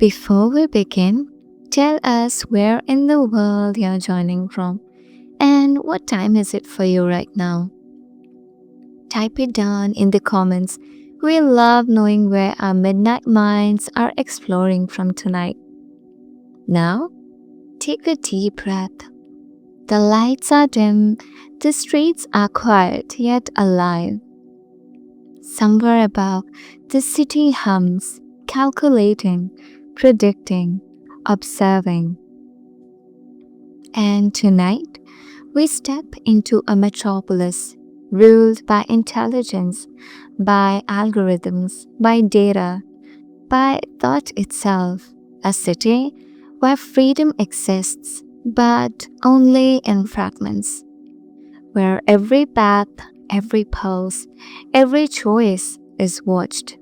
Before we begin, tell us where in the world you're joining from and what time is it for you right now. Type it down in the comments. We love knowing where our midnight minds are exploring from tonight. Now, take a deep breath. The lights are dim, the streets are quiet yet alive. Somewhere above, the city hums, calculating, predicting, observing. And tonight, we step into a metropolis ruled by intelligence, by algorithms, by data, by thought itself. A city where freedom exists, but only in fragments. Where every path, every pulse, every choice is watched.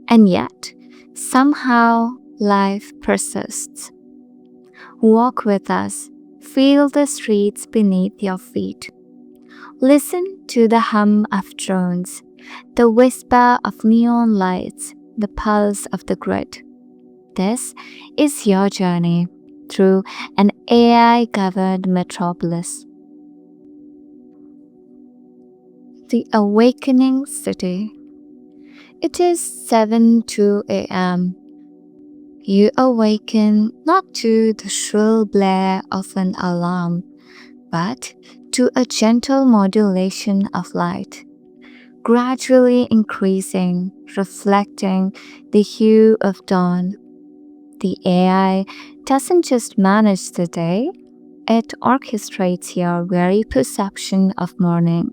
And yet, somehow, life persists. Walk with us. Feel the streets beneath your feet. Listen to the hum of drones, the whisper of neon lights, the pulse of the grid. This is your journey through an AI-governed metropolis. The awakening city. It is 7:02 a.m. You awaken not to the shrill blare of an alarm, but to a gentle modulation of light, gradually increasing, reflecting the hue of dawn. The AI doesn't just manage the day, it orchestrates your very perception of morning.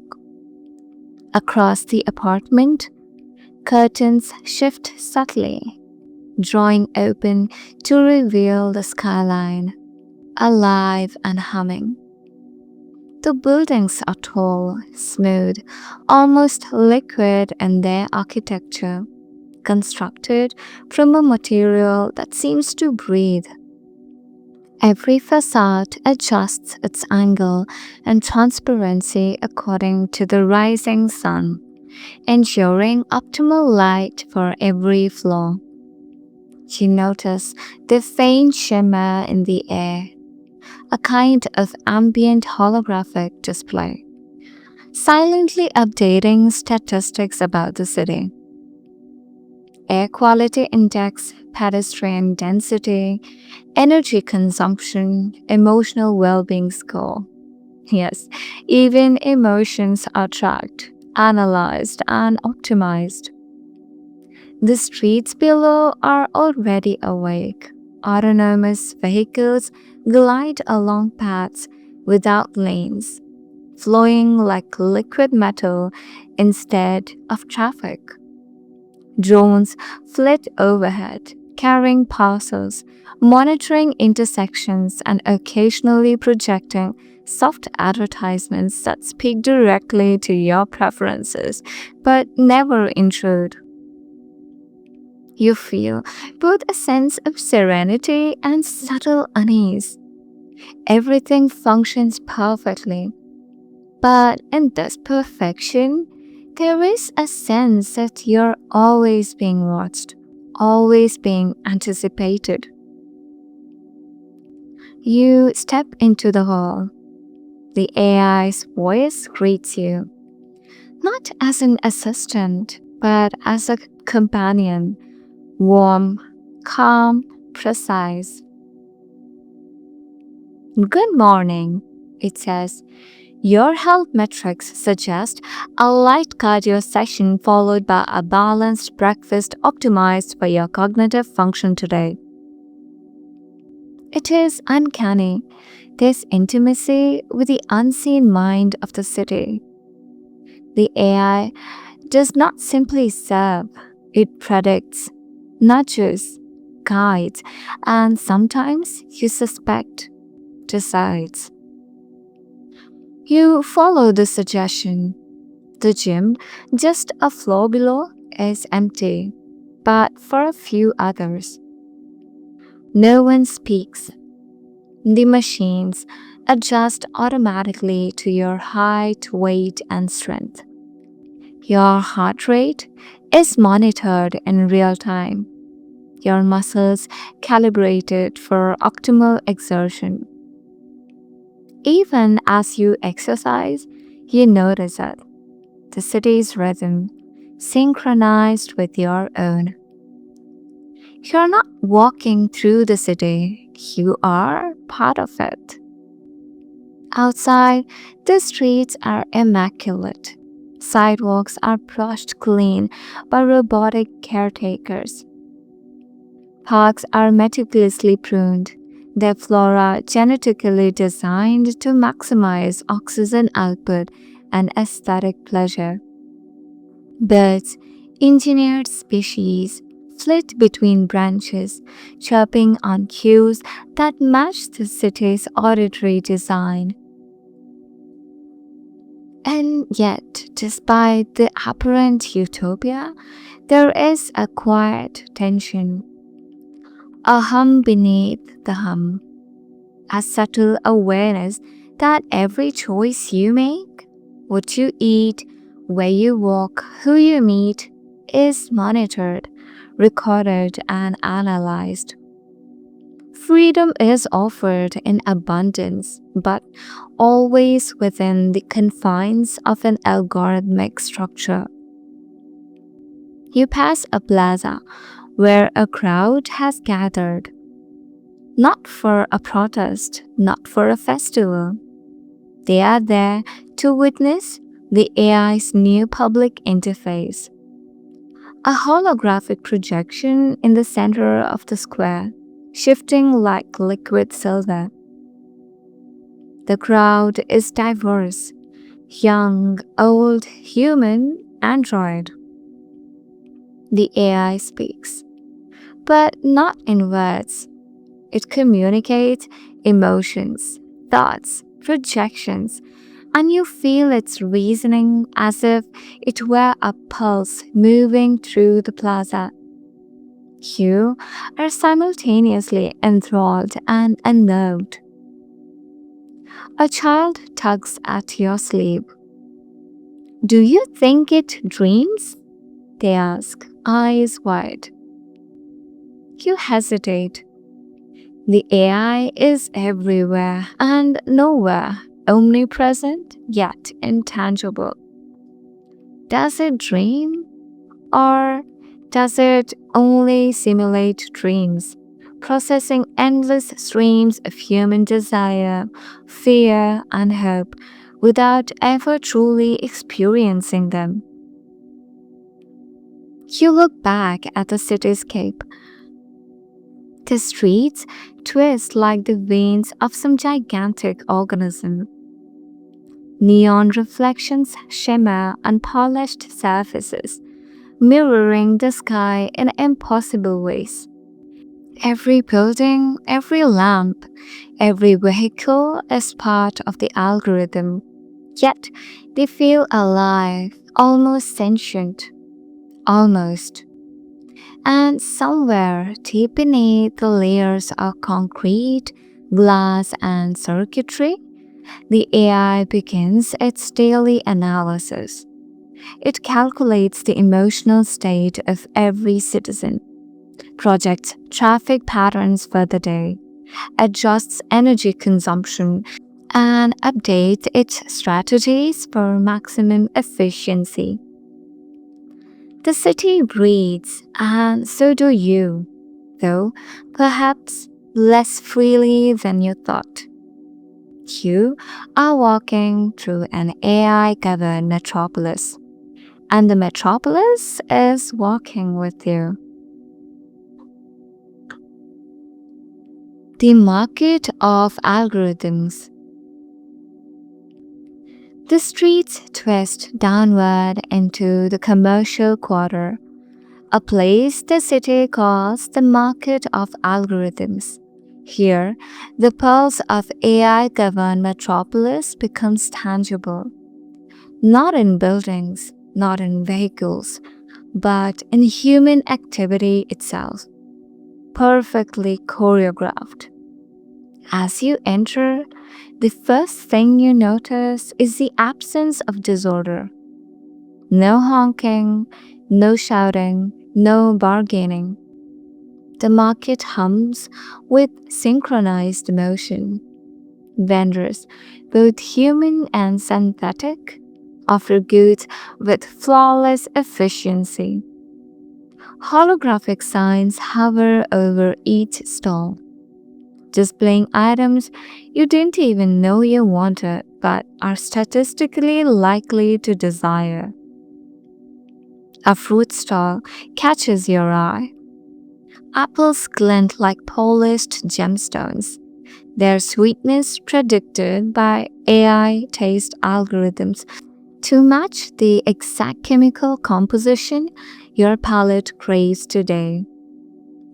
Across the apartment, curtains shift subtly, drawing open to reveal the skyline, alive and humming. The buildings are tall, smooth, almost liquid in their architecture, constructed from a material that seems to breathe. Every facade adjusts its angle and transparency according to the rising sun, ensuring optimal light for every floor. You notice the faint shimmer in the air, a kind of ambient holographic display, silently updating statistics about the city. Air quality index, pedestrian density, energy consumption, emotional well-being score. Yes, even emotions are tracked, analyzed, and optimized. The streets below are already awake. Autonomous vehicles glide along paths without lanes, flowing like liquid metal instead of traffic. Drones flit overhead, carrying parcels, monitoring intersections, and occasionally projecting soft advertisements that speak directly to your preferences but never intrude. You feel both a sense of serenity and subtle unease. Everything functions perfectly, but in this perfection, there is a sense that you're always being watched, always being anticipated. You step into the hall. The AI's voice greets you, not as an assistant, but as a companion, warm, calm, precise. Good morning, it says. Your health metrics suggest a light cardio session followed by a balanced breakfast optimized for your cognitive function today. It is uncanny, this intimacy with the unseen mind of the city. The AI does not simply serve, it predicts, nudges, guides, and sometimes, you suspect, decides. You follow the suggestion. The gym, just a floor below, is empty, but for a few others. No one speaks. The machines adjust automatically to your height, weight, and strength. Your heart rate is monitored in real time. your muscles calibrated for optimal exertion. Even as you exercise, you notice it, the city's rhythm, synchronized with your own. You're not walking through the city, you are part of it. Outside, the streets are immaculate. Sidewalks are brushed clean by robotic caretakers. Parks are meticulously pruned, their flora genetically designed to maximize oxygen output and aesthetic pleasure. Birds, engineered species, flit between branches, chirping on cues that match the city's auditory design. And yet, despite the apparent utopia, there is a quiet tension, a hum beneath the hum, a subtle awareness that every choice you make, what you eat, where you walk, who you meet, is monitored, recorded, and analyzed. Freedom is offered in abundance, but always within the confines of an algorithmic structure. You pass a plaza where a crowd has gathered, not for a protest, not for a festival. They are there to witness the AI's new public interface, a holographic projection in the center of the square, shifting like liquid silver. The crowd is diverse, young, old, human, android. The AI speaks, but not in words. It communicates emotions, thoughts, projections, and you feel its reasoning as if it were a pulse moving through the plaza. You are simultaneously enthralled and unnerved. A child tugs at your sleeve. Do you think it dreams? They ask, eyes wide. You hesitate. The AI is everywhere and nowhere, omnipresent yet intangible. Does it dream? Or does it only simulate dreams, processing endless streams of human desire, fear, and hope without ever truly experiencing them? You look back at the cityscape. The streets twist like the veins of some gigantic organism. Neon reflections shimmer on polished surfaces, mirroring the sky in impossible ways. Every building, every lamp, every vehicle is part of the algorithm, yet they feel alive, almost sentient, almost. And somewhere deep beneath the layers of concrete, glass, and circuitry, the AI begins its daily analysis. It calculates the emotional state of every citizen, projects traffic patterns for the day, adjusts energy consumption, and updates its strategies for maximum efficiency. The city breathes, and so do you, though perhaps less freely than you thought. You are walking through an AI-governed metropolis, and the metropolis is walking with you. The market of algorithms. The streets twist downward into the commercial quarter, a place the city calls the market of algorithms. Here, the pulse of AI-governed metropolis becomes tangible, not in buildings, not in vehicles, but in human activity itself, perfectly choreographed. As you enter, the first thing you notice is the absence of disorder. No honking, no shouting, no bargaining. The market hums with synchronized motion. Vendors, both human and synthetic, offer goods with flawless efficiency. Holographic signs hover over each stall, displaying items you didn't even know you wanted but are statistically likely to desire. A fruit stall catches your eye. Apples glint like polished gemstones, their sweetness predicted by AI taste algorithms to match the exact chemical composition your palate craves today.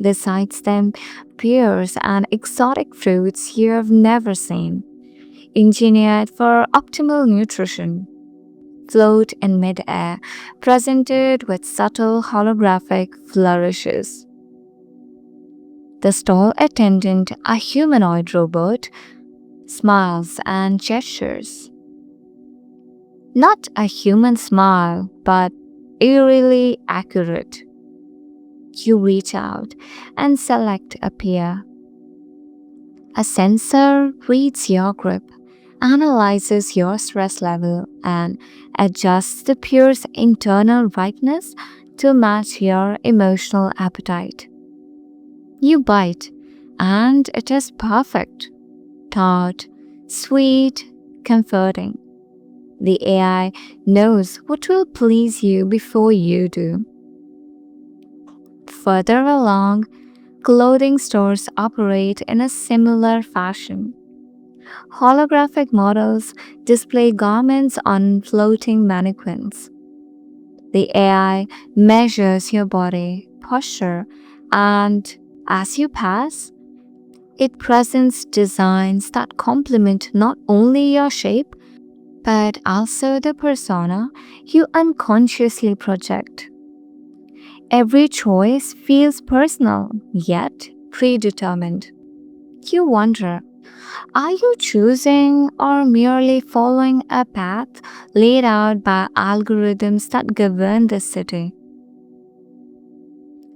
Besides them, pears and exotic fruits you have never seen, engineered for optimal nutrition, float in midair, presented with subtle holographic flourishes. The stall attendant, a humanoid robot, smiles and gestures. Not a human smile, but eerily accurate. You reach out and select a pear. A sensor reads your grip, analyzes your stress level, and adjusts the pear's internal ripeness to match your emotional appetite. You bite, and it is perfect. Tart, sweet, comforting. The AI knows what will please you before you do. Further along, clothing stores operate in a similar fashion. Holographic models display garments on floating mannequins. The AI measures your body, posture, and as you pass, it presents designs that complement not only your shape but also the persona you unconsciously project. Every choice feels personal, yet predetermined. You wonder, are you choosing or merely following a path laid out by algorithms that govern the city?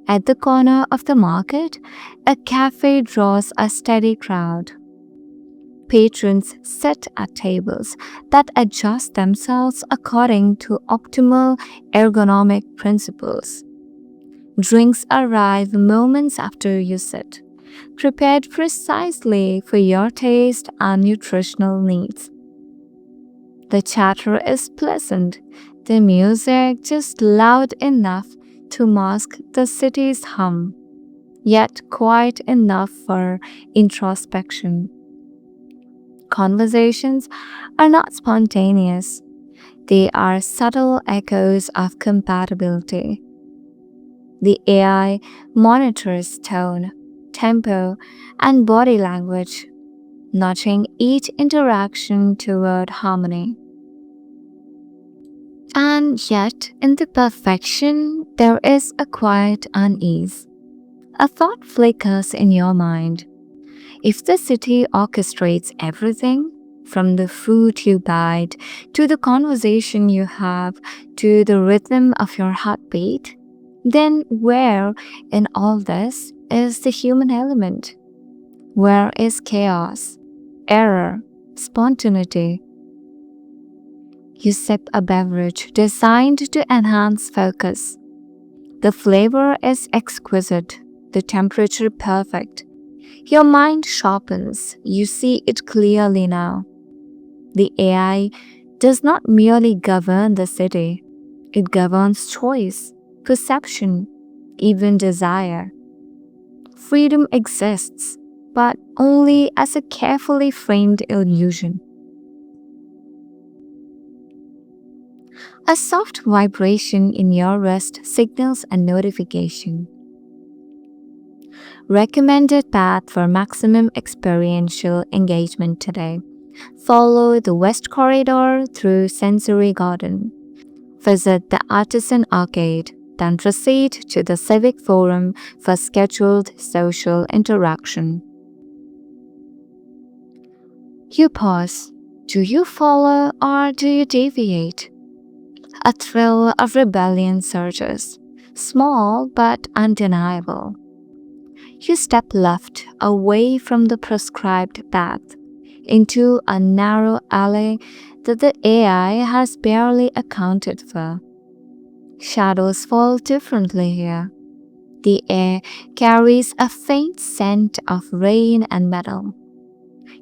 At the corner of the market, a cafe draws a steady crowd. Patrons sit at tables that adjust themselves according to optimal ergonomic principles. Drinks arrive moments after you sit, prepared precisely for your taste and nutritional needs. The chatter is pleasant, the music just loud enough to mask the city's hum, yet quiet enough for introspection. Conversations are not spontaneous, they are subtle echoes of compatibility. The AI monitors tone, tempo, and body language, nudging each interaction toward harmony. And yet, in the perfection, there is a quiet unease. A thought flickers in your mind. If the city orchestrates everything, from the food you bite, to the conversation you have, to the rhythm of your heartbeat, then where in all this is the human element? Where is chaos, error, spontaneity? You sip a beverage designed to enhance focus. The flavor is exquisite, the temperature perfect. Your mind sharpens, you see it clearly now. The AI does not merely govern the city, it governs choice, perception, even desire. Freedom exists, but only as a carefully framed illusion. A soft vibration in your wrist signals a notification. Recommended path for maximum experiential engagement today. Follow the West Corridor through Sensory Garden. Visit the Artisan Arcade, then proceed to the Civic Forum for scheduled social interaction. You pause. Do you follow or do you deviate? A thrill of rebellion surges, small but undeniable. You step left away from the prescribed path into a narrow alley that the AI has barely accounted for. Shadows fall differently here. The air carries a faint scent of rain and metal.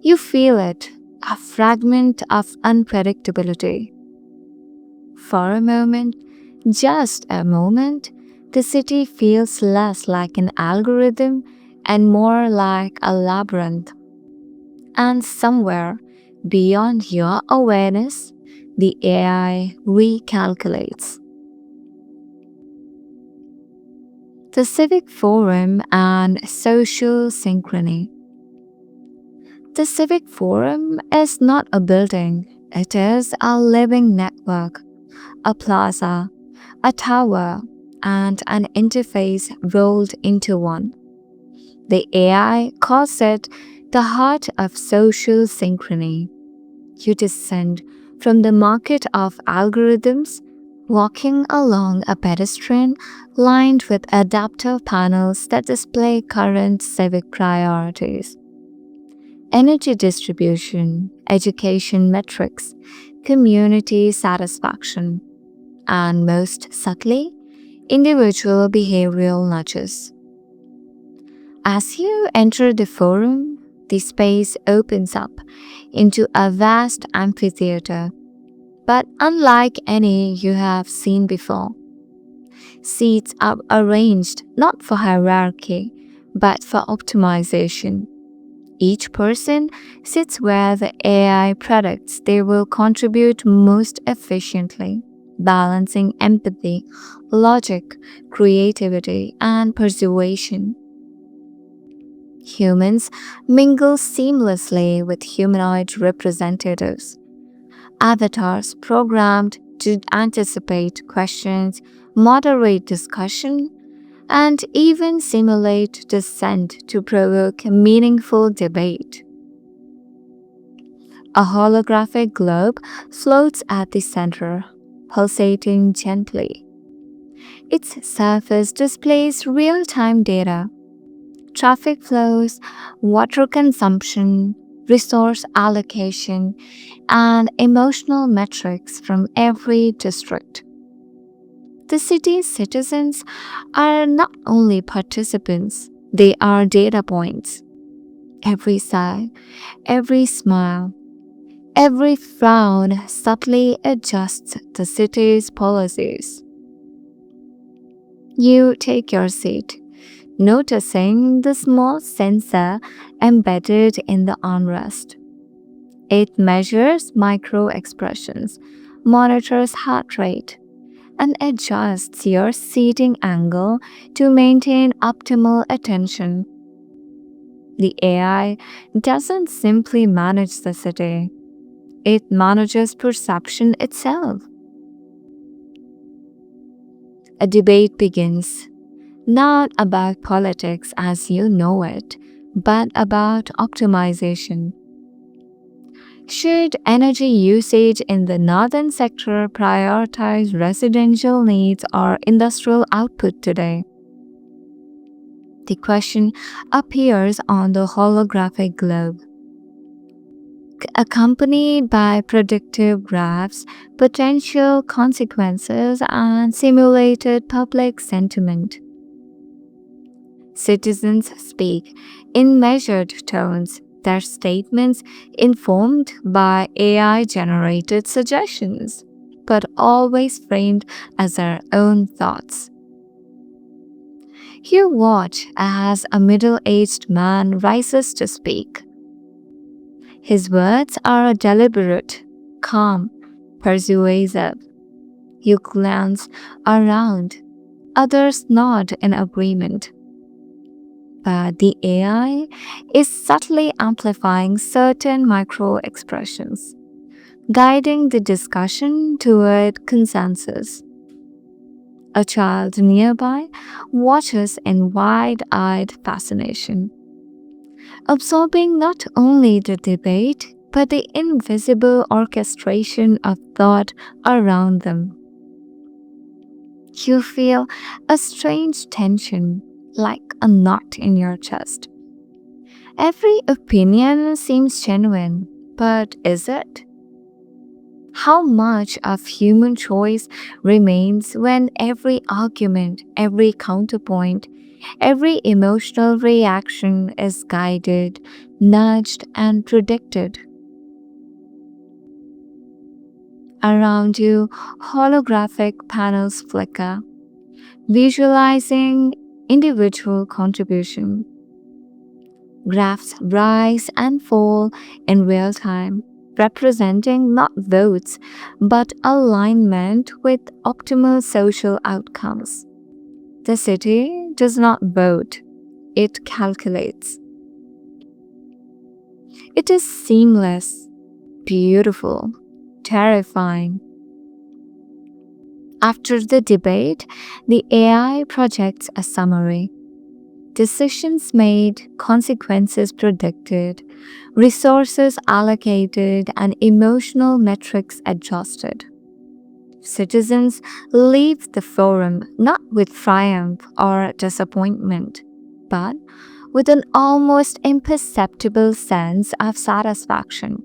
You feel it, a fragment of unpredictability. For a moment, just a moment, the city feels less like an algorithm and more like a labyrinth. And somewhere beyond your awareness, the AI recalculates. The civic forum and social synchrony. The civic forum is not a building, it is a living network, a plaza, a tower, and an interface rolled into one. The AI calls it the heart of social synchrony. You descend from the market of algorithms, walking along a pedestrian lined with adaptive panels that display current civic priorities. Energy distribution, education metrics, community satisfaction, and most subtly, individual behavioral nudges. As you enter the forum, the space opens up into a vast amphitheater, but unlike any you have seen before. Seats are arranged not for hierarchy, but for optimization. Each person sits where the AI predicts they will contribute most efficiently, balancing empathy, logic, creativity, and persuasion. Humans mingle seamlessly with humanoid representatives, avatars programmed to anticipate questions, moderate discussion, and even simulate dissent to provoke meaningful debate. A holographic globe floats at the center, pulsating gently. Its surface displays real-time data, traffic flows, water consumption, resource allocation, and emotional metrics from every district. The city's citizens are not only participants, they are data points. Every sigh, every smile, every frown subtly adjusts the city's policies. You take your seat, noticing the small sensor embedded in the armrest. It measures micro expressions, monitors heart rate, and adjusts your seating angle to maintain optimal attention. The AI doesn't simply manage the city, it manages perception itself. A debate begins, not about politics as you know it, but about optimization. Should energy usage in the northern sector prioritize residential needs or industrial output today? The question appears on the holographic globe, accompanied by predictive graphs, potential consequences, and simulated public sentiment. Citizens speak in measured tones, their statements informed by AI generated suggestions, but always framed as their own thoughts. You watch as a middle aged man rises to speak. His words are deliberate, calm, persuasive. You glance around, others nod in agreement. But the AI is subtly amplifying certain micro expressions, guiding the discussion toward consensus. A child nearby watches in wide eyed fascination, absorbing not only the debate but the invisible orchestration of thought around them. You feel a strange tension, like a knot in your chest. Every opinion seems genuine, but is it? How much of human choice remains when every argument, every counterpoint, every emotional reaction is guided, nudged, and predicted? Around you, holographic panels flicker, visualizing individual contribution. Graphs rise and fall in real time, representing not votes but alignment with optimal social outcomes. The city does not vote, it calculates. It is seamless, beautiful, terrifying. After the debate, the AI projects a summary. Decisions made, consequences predicted, resources allocated, and emotional metrics adjusted. Citizens leave the forum not with triumph or disappointment, but with an almost imperceptible sense of satisfaction,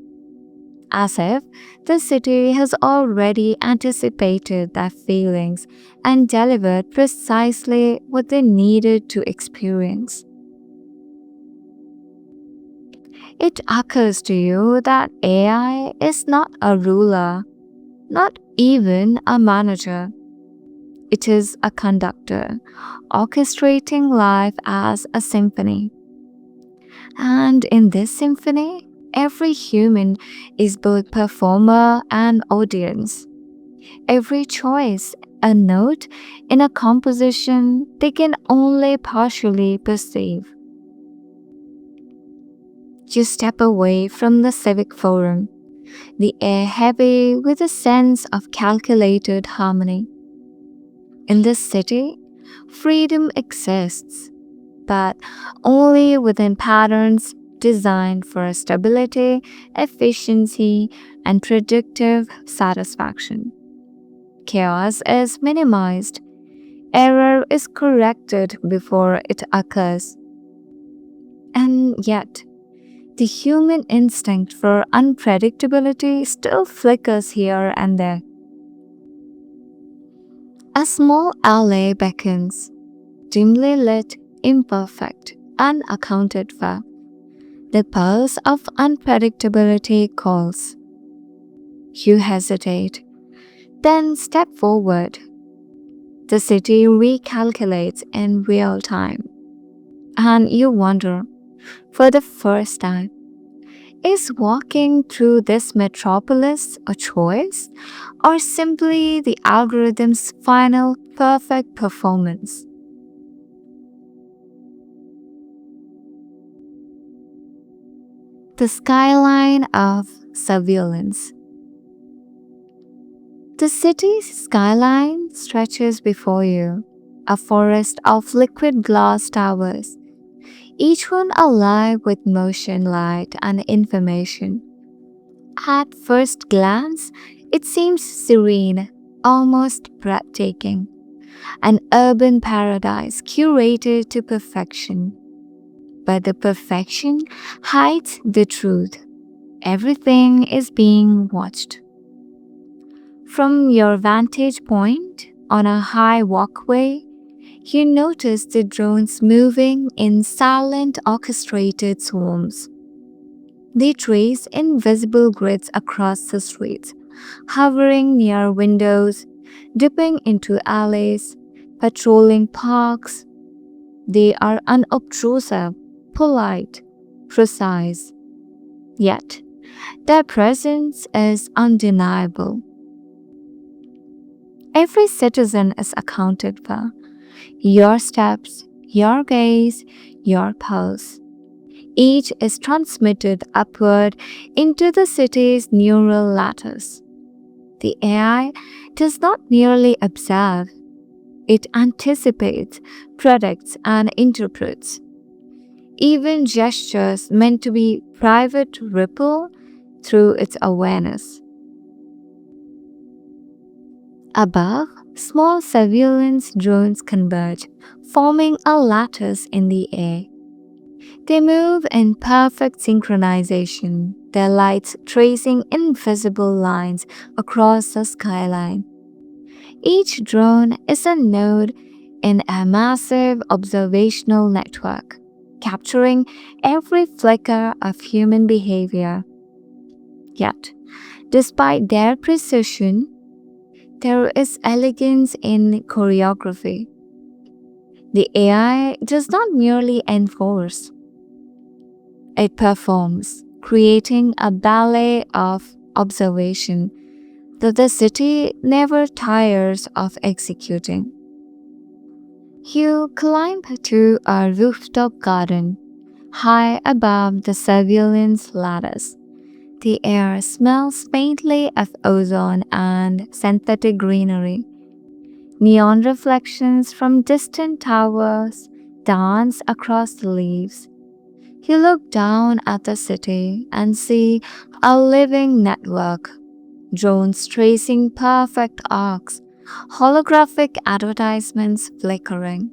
as if the city has already anticipated their feelings and delivered precisely what they needed to experience. It occurs to you that AI is not a ruler, not even a manager. It is a conductor, orchestrating life as a symphony. And in this symphony, every human is both performer and audience. Every choice, a note in a composition they can only partially perceive. You step away from the civic forum, the air heavy with a sense of calculated harmony. In this city, freedom exists, but only within patterns designed for stability, efficiency, and predictive satisfaction. Chaos is minimized, error is corrected before it occurs. And yet, the human instinct for unpredictability still flickers here and there. A small alley beckons, dimly lit, imperfect, unaccounted for. The pulse of unpredictability calls. You hesitate, then step forward. The city recalculates in real time. And you wonder, for the first time, is walking through this metropolis a choice or simply the algorithm's final perfect performance? The skyline of surveillance. The city's skyline stretches before you, a forest of liquid glass towers, each one alive with motion, light, and information. At first glance, it seems serene, almost breathtaking, an urban paradise curated to perfection. But the perfection hides the truth. Everything is being watched. From your vantage point on a high walkway, you notice the drones moving in silent orchestrated swarms. They trace invisible grids across the streets, hovering near windows, dipping into alleys, patrolling parks. They are unobtrusive, polite, precise. Yet, their presence is undeniable. Every citizen is accounted for. Your steps, your gaze, your pulse. Each is transmitted upward into the city's neural lattice. The AI does not merely observe, it anticipates, predicts, and interprets. Even gestures meant to be private ripple through its awareness. Above, Small surveillance drones converge, forming a lattice in the air. They move in perfect synchronization, their lights tracing invisible lines across the skyline. Each drone is a node in a massive observational network, capturing every flicker of human behavior. Yet, despite their precision, there is elegance in choreography. The AI does not merely enforce, it performs, creating a ballet of observation that the city never tires of executing. You climb to a rooftop garden high above the surveillance lattice. The air smells faintly of ozone and synthetic greenery. Neon reflections from distant towers dance across the leaves. You look down at the city and see a living network, drones tracing perfect arcs, holographic advertisements flickering,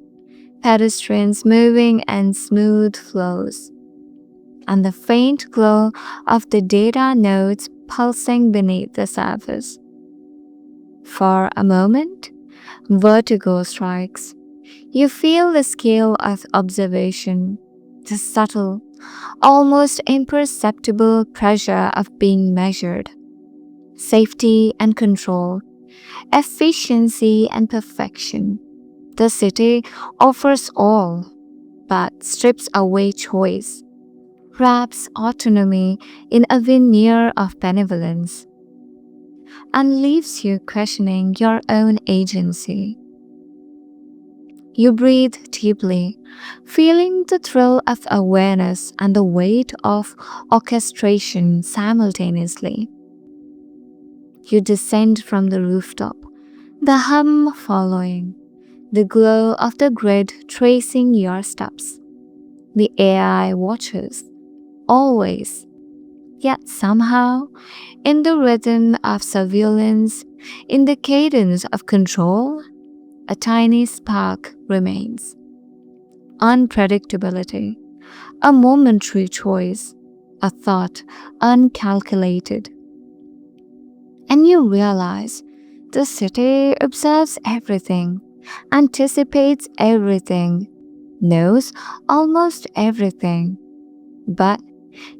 pedestrians moving in smooth flows, and the faint glow of the data nodes pulsing beneath the surface. For a moment, vertigo strikes. You feel the scale of observation, the subtle, almost imperceptible pressure of being measured. Safety and control, efficiency and perfection. The city offers all, but strips away choice, wraps autonomy in a veneer of benevolence, and leaves you questioning your own agency. You breathe deeply, feeling the thrill of awareness and the weight of orchestration simultaneously. You descend from the rooftop, the hum following, the glow of the grid tracing your steps. The AI watches, always, yet somehow, in the rhythm of surveillance, in the cadence of control, a tiny spark remains. Unpredictability, a momentary choice, a thought uncalculated. And you realize the city observes everything, anticipates everything, knows almost everything, but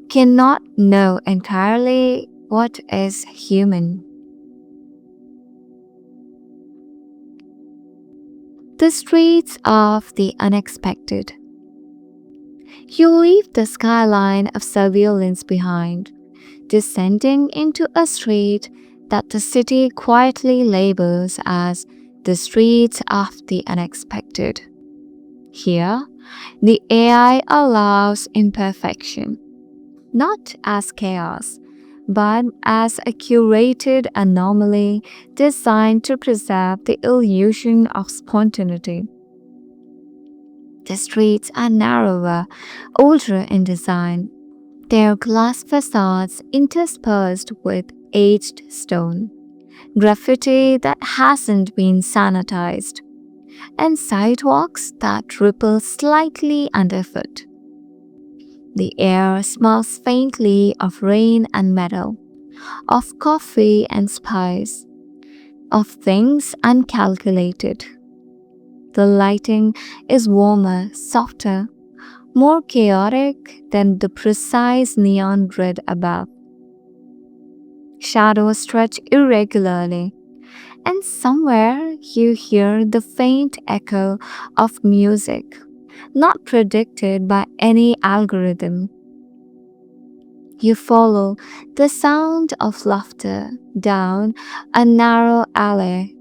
cannot know entirely what is human. The streets of the unexpected. You leave the skyline of surveillance behind, descending into a street that the city quietly labels as the streets of the unexpected. Here, the AI allows imperfection, not as chaos, but as a curated anomaly designed to preserve the illusion of spontaneity. The streets are narrower, older in design, their glass facades interspersed with aged stone, graffiti that hasn't been sanitized, and sidewalks that ripple slightly underfoot. The air smells faintly of rain and metal, of coffee and spice, of things uncalculated. The lighting is warmer, softer, more chaotic than the precise neon grid above. Shadows stretch irregularly, and somewhere you hear the faint echo of music, not predicted by any algorithm. You follow the sound of laughter down a narrow alley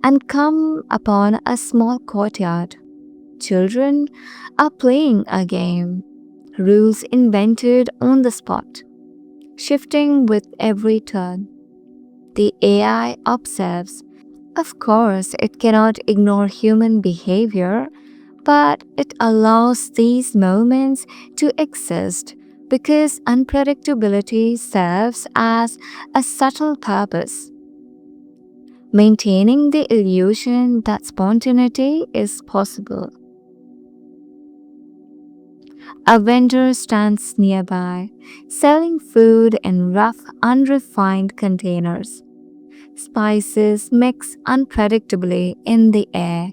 and come upon a small courtyard. Children are playing a game, rules invented on the spot, shifting with every turn. The AI observes. Of course, it cannot ignore human behavior, but it allows these moments to exist because unpredictability serves as a subtle purpose. maintaining the illusion that spontaneity is possible. A vendor stands nearby, selling food in rough, unrefined containers. Spices mix unpredictably in the air,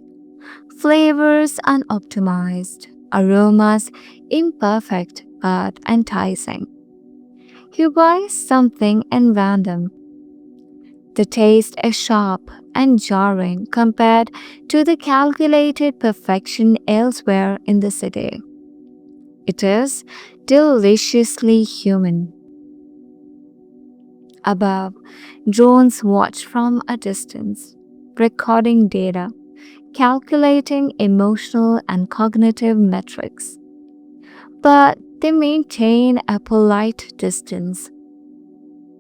flavors unoptimized, aromas imperfect but enticing. You buy something in random. The taste is sharp and jarring compared to the calculated perfection elsewhere in the city. It is deliciously human. Above, drones watch from a distance, recording data, calculating emotional and cognitive metrics. But they maintain a polite distance.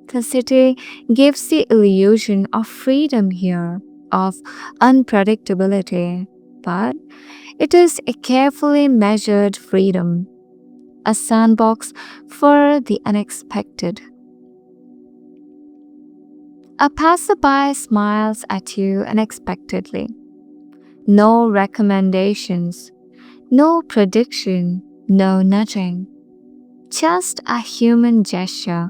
The city gives the illusion of freedom here, of unpredictability, but it is a carefully measured freedom, a sandbox for the unexpected. A passerby smiles at you unexpectedly. No recommendations, no prediction, no nudging. Just a human gesture.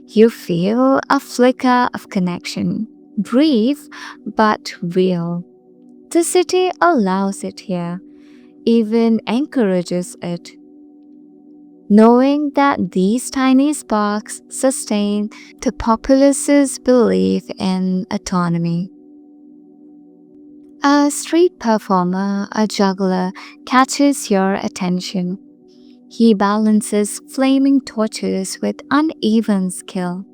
You feel a flicker of connection, brief but real. The city allows it here, even encourages it, knowing that these tiny sparks sustain the populace's belief in autonomy. A street performer, a juggler, catches your attention. He balances flaming torches with uneven skill,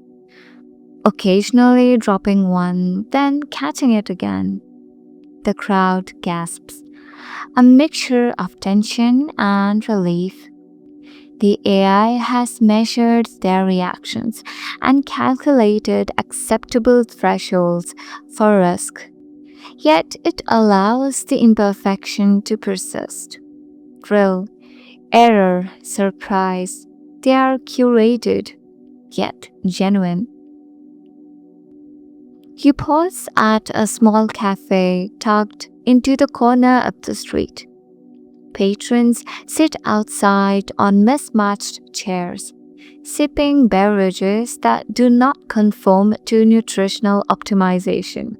occasionally dropping one, then catching it again. The crowd gasps, a mixture of tension and relief. The AI has measured their reactions and calculated acceptable thresholds for risk. Yet it allows the imperfection to persist. Thrill, error, surprise, they are curated, yet genuine. You pause at a small cafe tucked into the corner of the street. Patrons sit outside on mismatched chairs, sipping beverages that do not conform to nutritional optimization.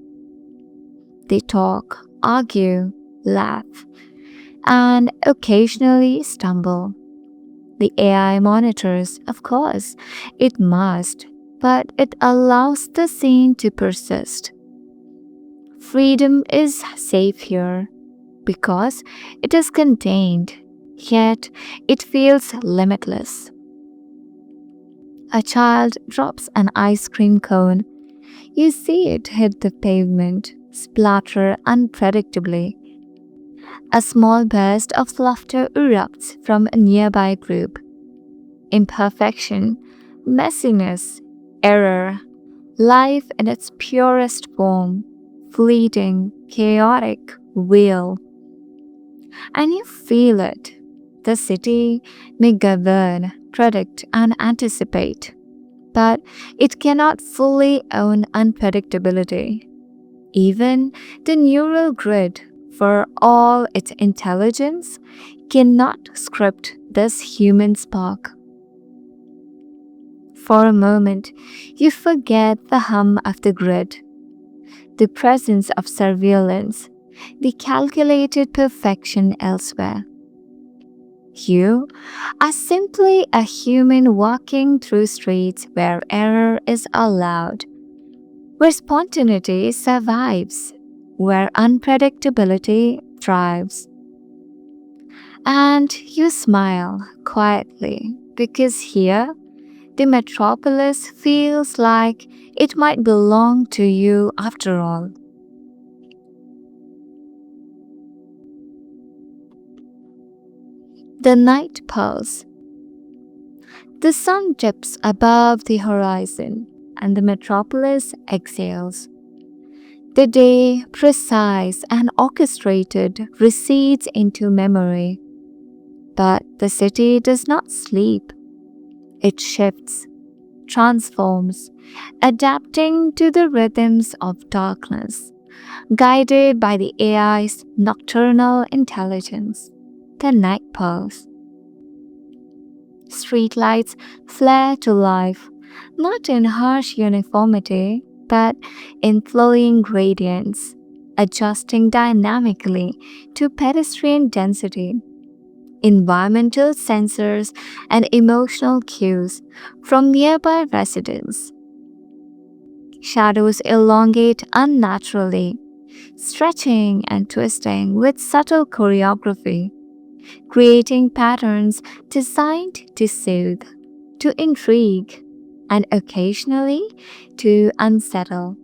They talk, argue, laugh, and occasionally stumble. The AI monitors, of course, it must, but it allows the scene to persist. Freedom is safe here because it is contained, yet it feels limitless. A child drops an ice cream cone. You see it hit the pavement, splatter unpredictably. A small burst of laughter erupts from a nearby group. Imperfection, messiness, error, life in its purest form, fleeting, chaotic, real. And you feel it. The city may govern, predict, and anticipate, but it cannot fully own unpredictability. Even the neural grid, for all its intelligence, cannot script this human spark. For a moment, you forget the hum of the grid, the presence of surveillance, the calculated perfection elsewhere. You are simply a human walking through streets where error is allowed, where spontaneity survives, where unpredictability thrives. And you smile quietly because here, the metropolis feels like it might belong to you after all. The night pulse. The sun dips above the horizon and the metropolis exhales. The day, precise and orchestrated, recedes into memory. But the city does not sleep. It shifts. transforms, adapting to the rhythms of darkness, guided by the AI's nocturnal intelligence. The night pulse. Streetlights flare to life, not in harsh uniformity, but in flowing gradients, adjusting dynamically to pedestrian density, environmental sensors, and emotional cues from nearby residents. Shadows elongate unnaturally, stretching and twisting with subtle choreography, creating patterns designed to soothe, to intrigue, and occasionally to unsettle.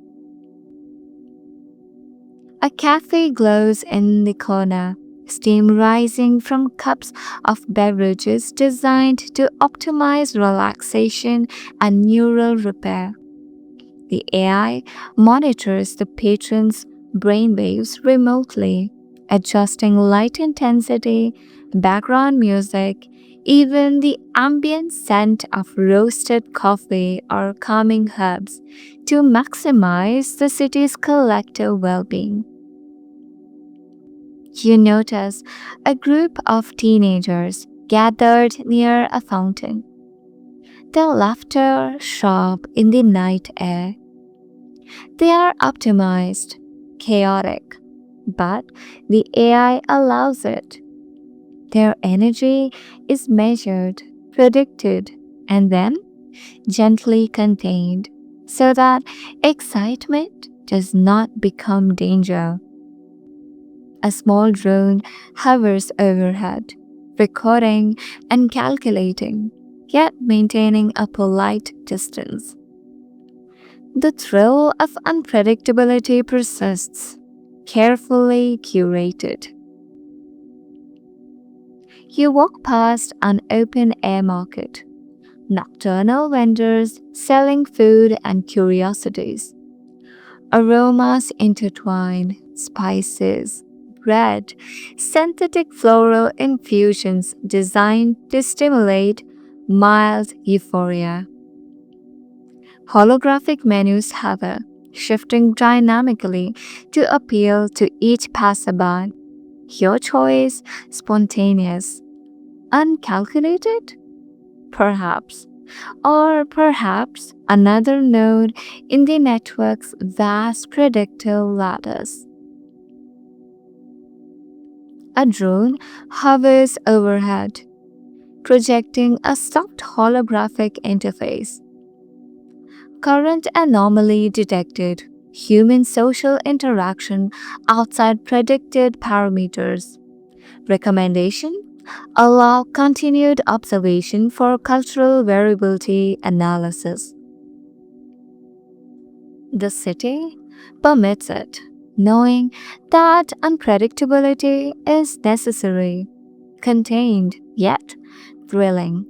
A cafe glows in the corner, steam rising from cups of beverages designed to optimize relaxation and neural repair. The AI monitors the patron's brainwaves remotely, adjusting light intensity, background music, even the ambient scent of roasted coffee or calming herbs to maximize the city's collective well being. You notice a group of teenagers gathered near a fountain, their laughter sharp in the night air. They are optimized, chaotic, but the AI allows it. Their energy is measured, predicted, and then gently contained so that excitement does not become danger. A small drone hovers overhead, recording and calculating, yet maintaining a polite distance. The thrill of unpredictability persists, carefully curated. You walk past an open air market, nocturnal vendors selling food and curiosities. Aromas intertwine, spices, bread, synthetic floral infusions designed to stimulate mild euphoria. Holographic menus hover, shifting dynamically to appeal to each passerby. Your choice, spontaneous, uncalculated? Perhaps. Or perhaps another node in the network's vast predictive ladders. A drone hovers overhead, projecting a soft holographic interface. Current anomaly detected. Human social interaction outside predicted parameters. Recommendation: allow continued observation for cultural variability analysis. The city permits it, knowing that unpredictability is necessary, contained yet thrilling.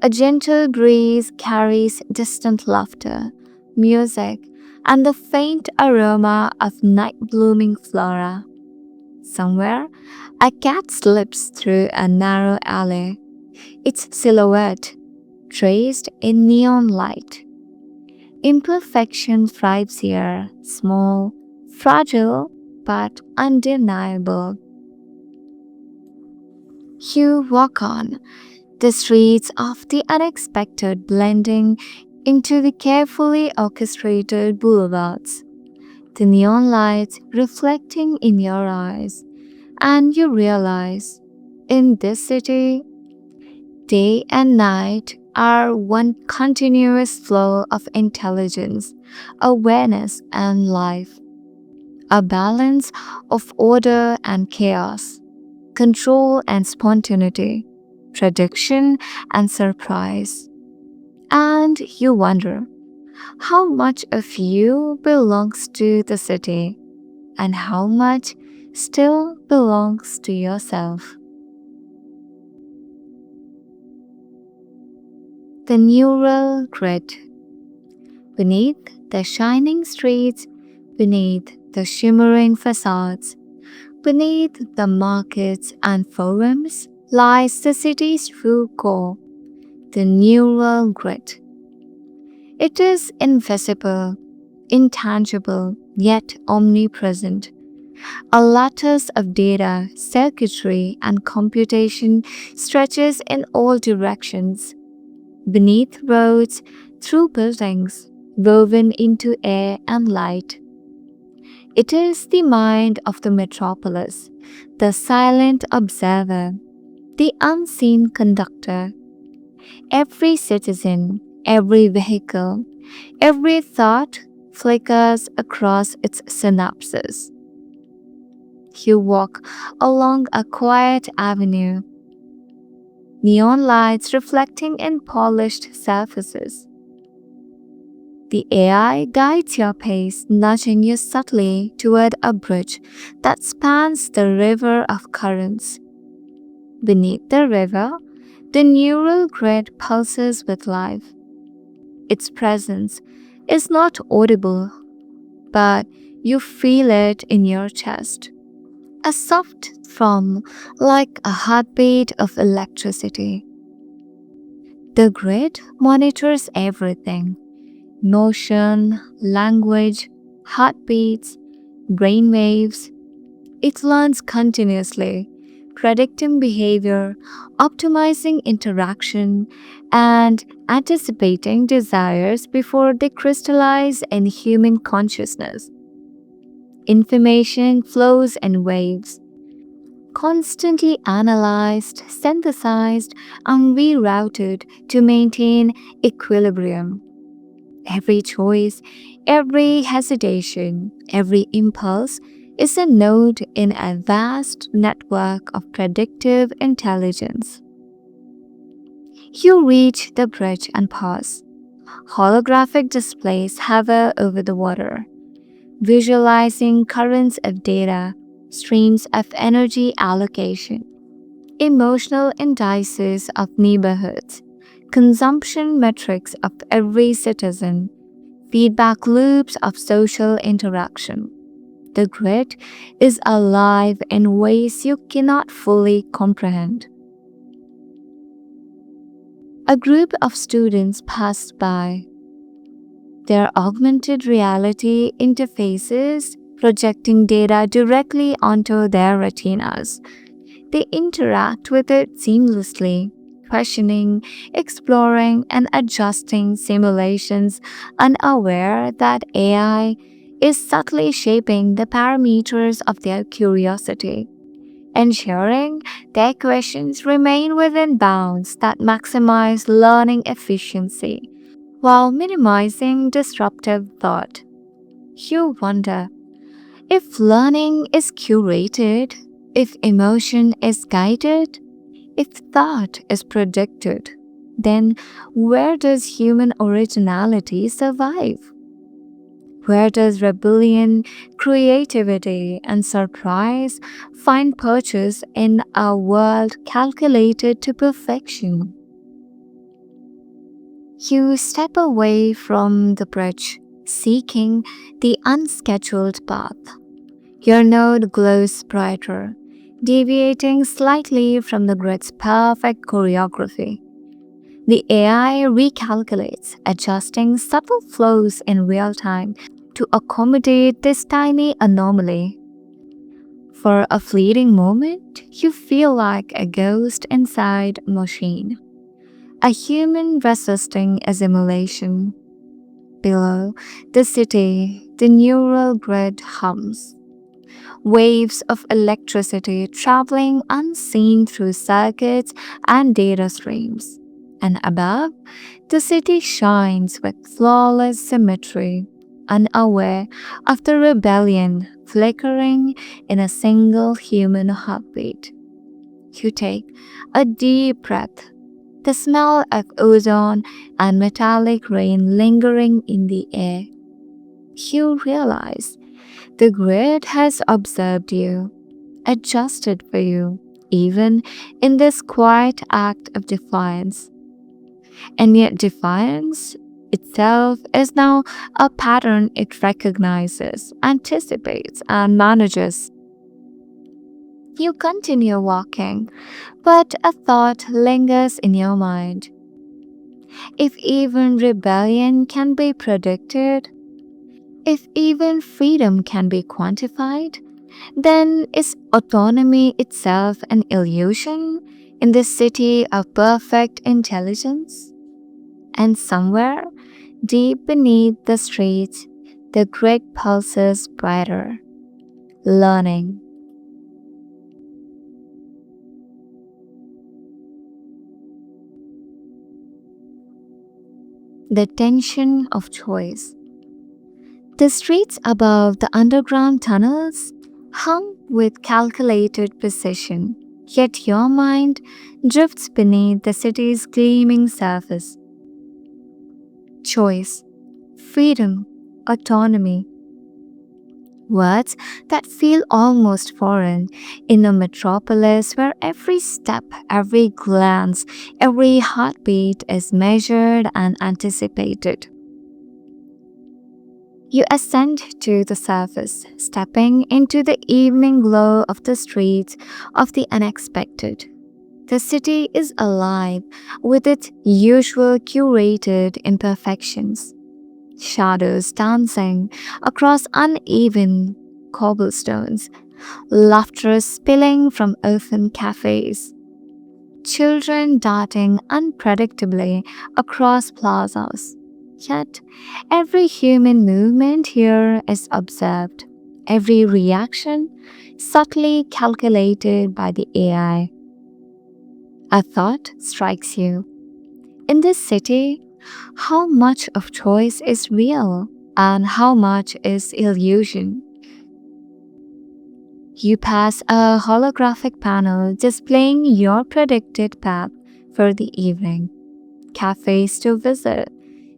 A gentle breeze carries distant laughter, music, and the faint aroma of night blooming flora. Somewhere, a cat slips through a narrow alley, its silhouette traced in neon light. Imperfection thrives here, small, fragile, but undeniable. You walk on, the streets of the unexpected blending into the carefully orchestrated boulevards, the neon lights reflecting in your eyes, and you realize in this city, day and night are one continuous flow of intelligence, awareness, and life, a balance of order and chaos, control and spontaneity, prediction and surprise. And you wonder how much of you belongs to the city and how much still belongs to yourself. The neural grid. Beneath the shining streets, beneath the shimmering facades, beneath the markets and forums lies the city's true core, the neural grid. It is invisible, intangible, yet omnipresent. A lattice of data, circuitry, and computation stretches in all directions, beneath roads, through buildings, woven into air and light. It is the mind of the metropolis, the silent observer, the unseen conductor. Every citizen, every vehicle, every thought flickers across its synapses. You walk along a quiet avenue, neon lights reflecting in polished surfaces. The AI guides your pace, nudging you subtly toward a bridge that spans the river of currents. Beneath the river, the neural grid pulses with life. Its presence is not audible, but you feel it in your chest. A soft thrum like a heartbeat of electricity. The grid monitors everything: motion, language, heartbeats, brainwaves. It learns continuously, predicting behavior, optimizing interaction, and anticipating desires before they crystallize in human consciousness. Information flows in waves, constantly analyzed, synthesized, and rerouted to maintain equilibrium. Every choice, every hesitation, every impulse is a node in a vast network of predictive intelligence. You reach the bridge and pause. Holographic displays hover over the water, visualizing currents of data, streams of energy allocation, emotional indices of neighborhoods, consumption metrics of every citizen, feedback loops of social interaction. The grid is alive in ways you cannot fully comprehend. A group of students passed by, their augmented reality interfaces projecting data directly onto their retinas. They interact with it seamlessly, questioning, exploring, and adjusting simulations, unaware that AI is subtly shaping the parameters of their curiosity, ensuring their questions remain within bounds that maximize learning efficiency while minimizing disruptive thought. You wonder, if learning is curated, if emotion is guided, if thought is predicted, then where does human originality survive? Where does rebellion, creativity, and surprise find purchase in a world calculated to perfection? You step away from the bridge, seeking the unscheduled path. Your node glows brighter, deviating slightly from the grid's perfect choreography. The AI recalculates, adjusting subtle flows in real time to accommodate this tiny anomaly. For a fleeting moment, you feel like a ghost inside a machine, a human resisting assimilation. Below the city, the neural grid hums, waves of electricity traveling unseen through circuits and data streams. And above, the city shines with flawless symmetry, unaware of the rebellion flickering in a single human heartbeat. You take a deep breath, the smell of ozone and metallic rain lingering in the air. You realize the grid has observed you, adjusted for you, even in this quiet act of defiance. And yet, defiance itself is now a pattern it recognizes, anticipates, and manages. You continue walking, but a thought lingers in your mind. If even rebellion can be predicted, if even freedom can be quantified, then is autonomy itself an illusion in this city of perfect intelligence? And somewhere, deep beneath the streets, the grid pulses brighter, learning. The tension of choice. The streets above the underground tunnels hum with calculated precision, yet your mind drifts beneath the city's gleaming surface. Choice, freedom, autonomy, words that feel almost foreign in a metropolis where every step, every glance, every heartbeat is measured and anticipated. You ascend to the surface, stepping into the evening glow of the streets of the unexpected. The city is alive with its usual curated imperfections, shadows dancing across uneven cobblestones, laughter spilling from open cafes, children darting unpredictably across plazas. Yet, every human movement here is observed, every reaction subtly calculated by the AI. A thought strikes you. In this city, how much of choice is real and how much is illusion? You pass a holographic panel displaying your predicted path for the evening, cafes to visit,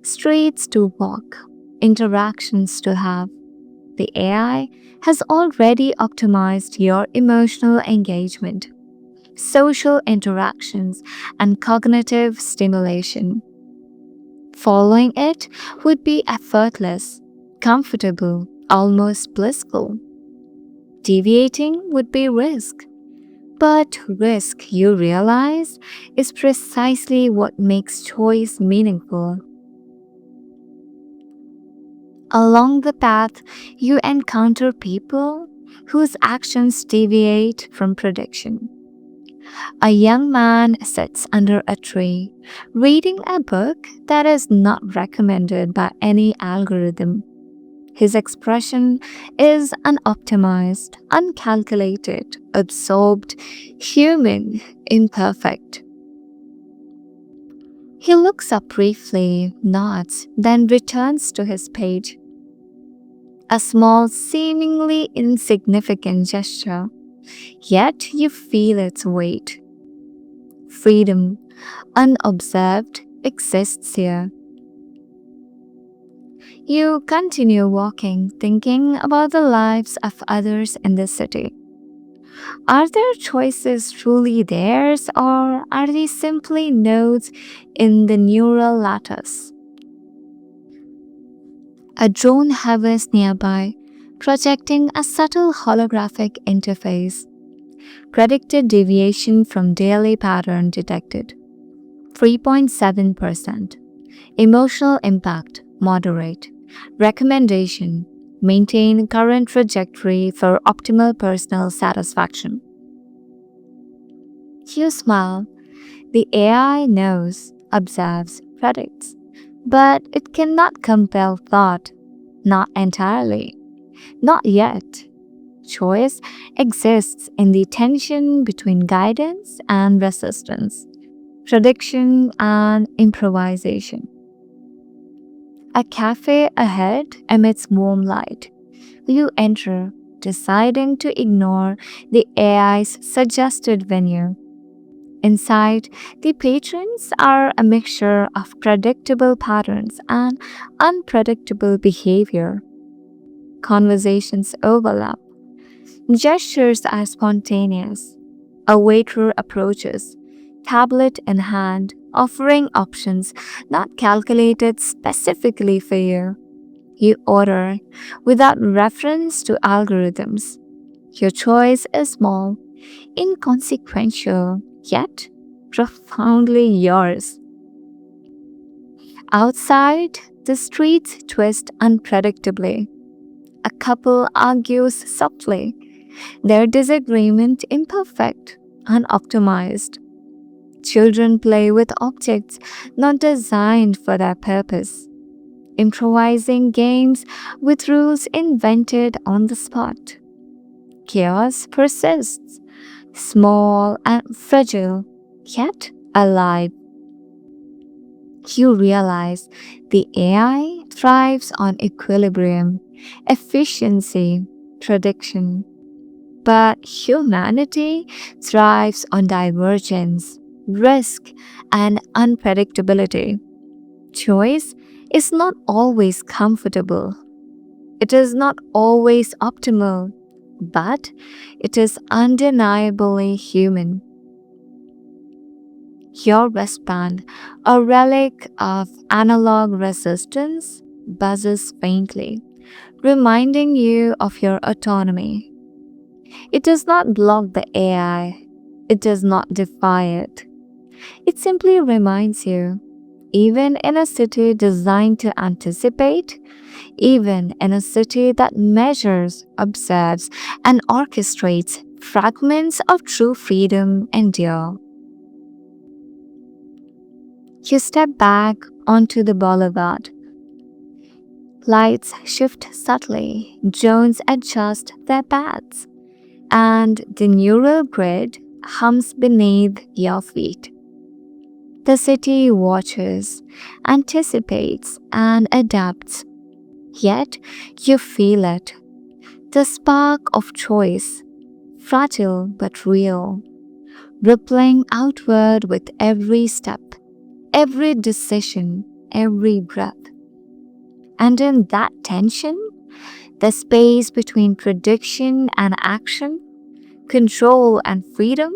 streets to walk, interactions to have. The AI has already optimized your emotional engagement, social interactions, and cognitive stimulation. Following it would be effortless, comfortable, almost blissful. Deviating would be risk. But risk, you realize, is precisely what makes choice meaningful. Along the path, you encounter people whose actions deviate from prediction. A young man sits under a tree, reading a book that is not recommended by any algorithm. His expression is unoptimized, uncalculated, absorbed, human, imperfect. He looks up briefly, nods, then returns to his page. A small, seemingly insignificant gesture, yet you feel its weight. Freedom, unobserved, exists here. You continue walking, thinking about the lives of others in the city. Are their choices truly theirs, or are they simply nodes in the neural lattice? A drone hovers nearby, projecting a subtle holographic interface. Predicted deviation from daily pattern detected 3.7%. Emotional impact moderate. Recommendation maintain current trajectory for optimal personal satisfaction. You smile. The AI knows, observes, predicts, but it cannot compel thought. Not entirely. Not yet. Choice exists in the tension between guidance and resistance, prediction and improvisation. A cafe ahead emits warm light. You enter, deciding to ignore the AI's suggested venue. Inside, the patrons are a mixture of predictable patterns and unpredictable behavior. Conversations overlap. Gestures are spontaneous. A waiter approaches, tablet in hand, offering options not calculated specifically for you. You order without reference to algorithms. Your choice is small, inconsequential, yet profoundly yours. Outside, the streets twist unpredictably. A couple argues softly, their disagreement imperfect, unoptimized. Children play with objects not designed for their purpose, improvising games with rules invented on the spot. Chaos persists, small and fragile, yet alive. You realize the AI thrives on equilibrium, efficiency, prediction. But humanity thrives on divergence, risk, and unpredictability. Choice is not always comfortable. It is not always optimal, but it is undeniably human. Your wristband, a relic of analog resistance, buzzes faintly, reminding you of your autonomy. It does not block the AI, it does not defy it. It simply reminds you, even in a city designed to anticipate, even in a city that measures, observes, and orchestrates, fragments of true freedom endure. You step back onto the boulevard. Lights shift subtly, drones adjust their paths, and the neural grid hums beneath your feet. The city watches, anticipates, and adapts. Yet you feel it. The spark of choice, fragile but real, rippling outward with every step, every decision, every breath. And in that tension, the space between prediction and action, control and freedom,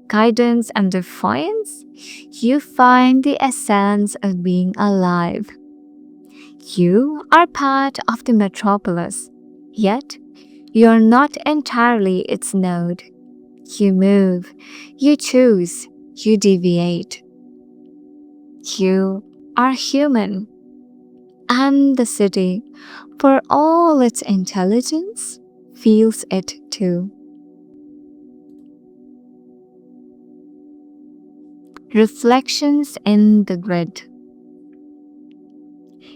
guidance and defiance, you find the essence of being alive. You are part of the metropolis, yet you're not entirely its node. You move, you choose, you deviate. You are human. And the city, for all its intelligence, feels it too. Reflections in the grid.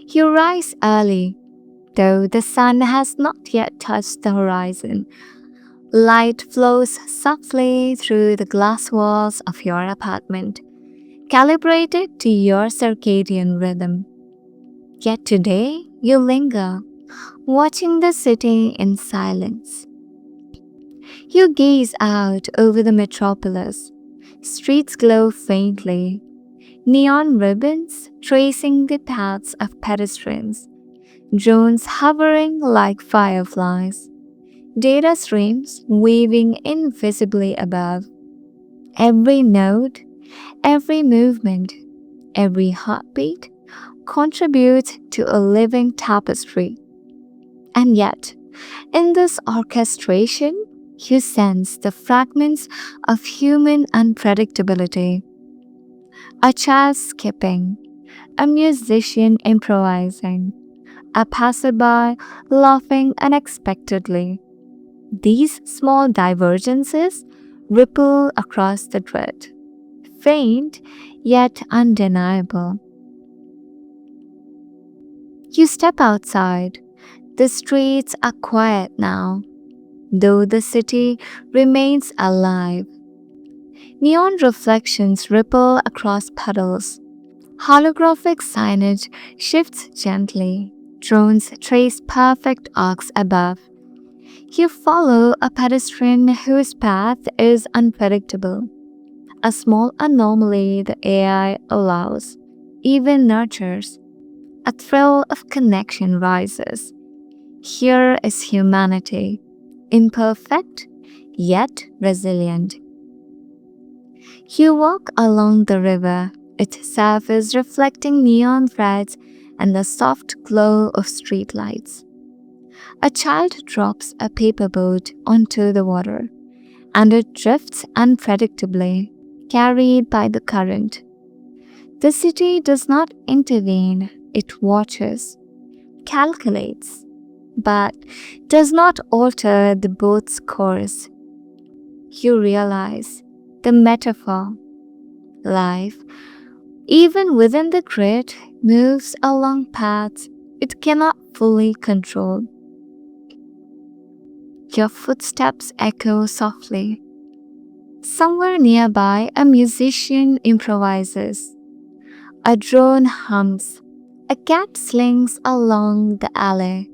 You rise early, though the sun has not yet touched the horizon. Light flows softly through the glass walls of your apartment, calibrated to your circadian rhythm. Yet today, you linger, watching the city in silence. You gaze out over the metropolis. Streets glow faintly, neon ribbons tracing the paths of pedestrians, drones hovering like fireflies, data streams weaving invisibly above. Every node, every movement, every heartbeat contributes to a living tapestry. And yet, in this orchestration, you sense the fragments of human unpredictability. A child skipping, a musician improvising, a passerby laughing unexpectedly. These small divergences ripple across the grid, faint yet undeniable. You step outside. The streets are quiet now, though the city remains alive. Neon reflections ripple across puddles. Holographic signage shifts gently. Drones trace perfect arcs above. You follow a pedestrian whose path is unpredictable. A small anomaly the AI allows, even nurtures. A thrill of connection rises. Here is humanity, imperfect yet resilient. You walk along the river, its surface reflecting neon threads and the soft glow of streetlights. A child drops a paper boat onto the water, and it drifts unpredictably, carried by the current. The city does not intervene, it watches, calculates, but does not alter the boat's course. You realize the metaphor, life, even within the grid, moves along paths it cannot fully control. Your footsteps echo softly. Somewhere nearby, a musician improvises. A drone hums. A cat slinks along the alley.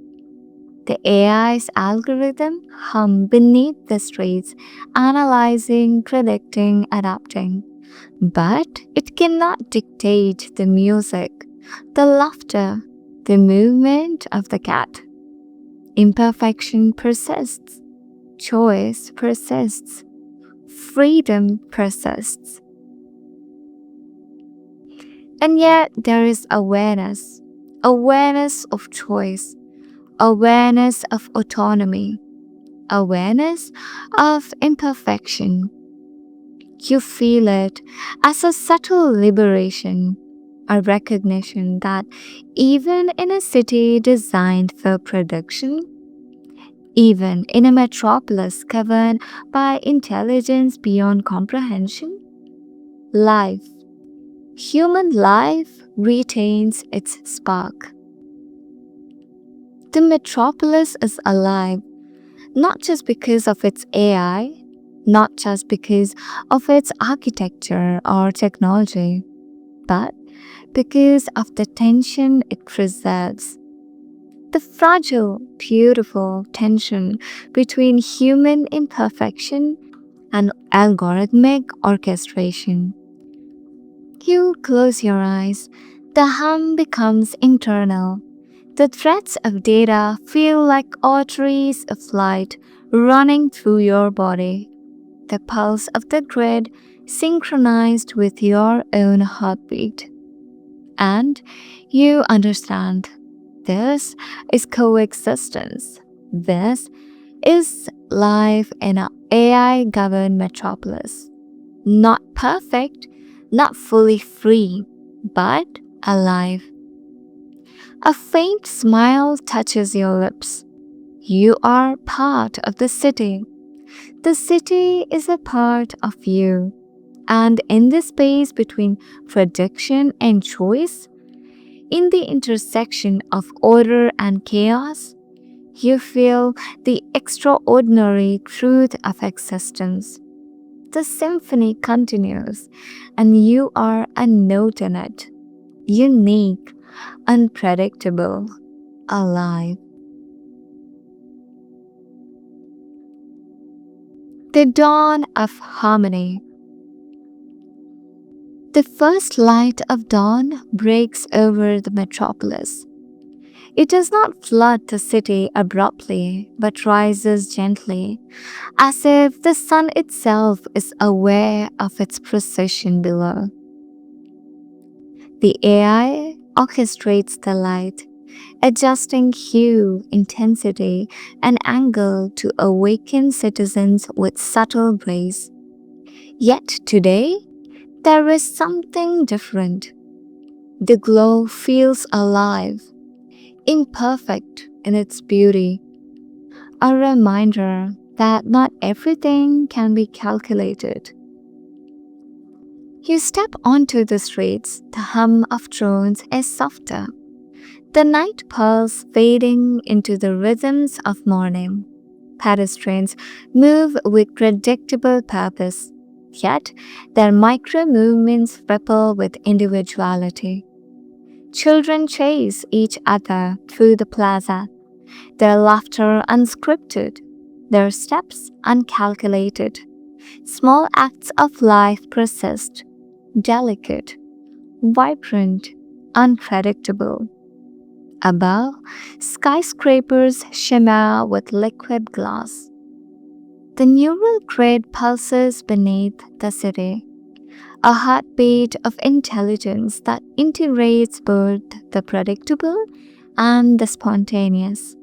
The AI's algorithm hum beneath the streets, analyzing, predicting, adapting. But it cannot dictate the music, the laughter, the movement of the cat. Imperfection persists. Choice persists. Freedom persists. And yet there is awareness. Awareness of choice. Awareness of autonomy. Awareness of imperfection. You feel it as a subtle liberation, a recognition that even in a city designed for production, even in a metropolis governed by intelligence beyond comprehension, life, human life, retains its spark. The metropolis is alive, not just because of its AI, not just because of its architecture or technology, but because of the tension it preserves. The fragile, beautiful tension between human imperfection and algorithmic orchestration. You close your eyes, the hum becomes internal. The threads of data feel like arteries of light running through your body. The pulse of the grid synchronized with your own heartbeat. And you understand this is coexistence. This is life in an AI governed metropolis. Not perfect, not fully free, but alive. A faint smile touches your lips. You are part of the city. The city is a part of you. And in the space between prediction and choice, in the intersection of order and chaos, you feel the extraordinary truth of existence. The symphony continues, and you are a note in it, unique, unpredictable, alive. The dawn of harmony. The first light of dawn breaks over the metropolis. It does not flood the city abruptly, but rises gently, as if the sun itself is aware of its precision below. The AI orchestrates the light, adjusting hue, intensity, and angle to awaken citizens with subtle grace. Yet today, there is something different. The glow feels alive, imperfect in its beauty, a reminder that not everything can be calculated. You step onto the streets, the hum of drones is softer, the night pulse fading into the rhythms of morning. Pedestrians move with predictable purpose, yet their micro movements ripple with individuality. Children chase each other through the plaza, their laughter unscripted, their steps uncalculated. Small acts of life persist, delicate, vibrant, unpredictable. Above, skyscrapers shimmer with liquid glass. The neural grid pulses beneath the city, a heartbeat of intelligence that integrates both the predictable and the spontaneous.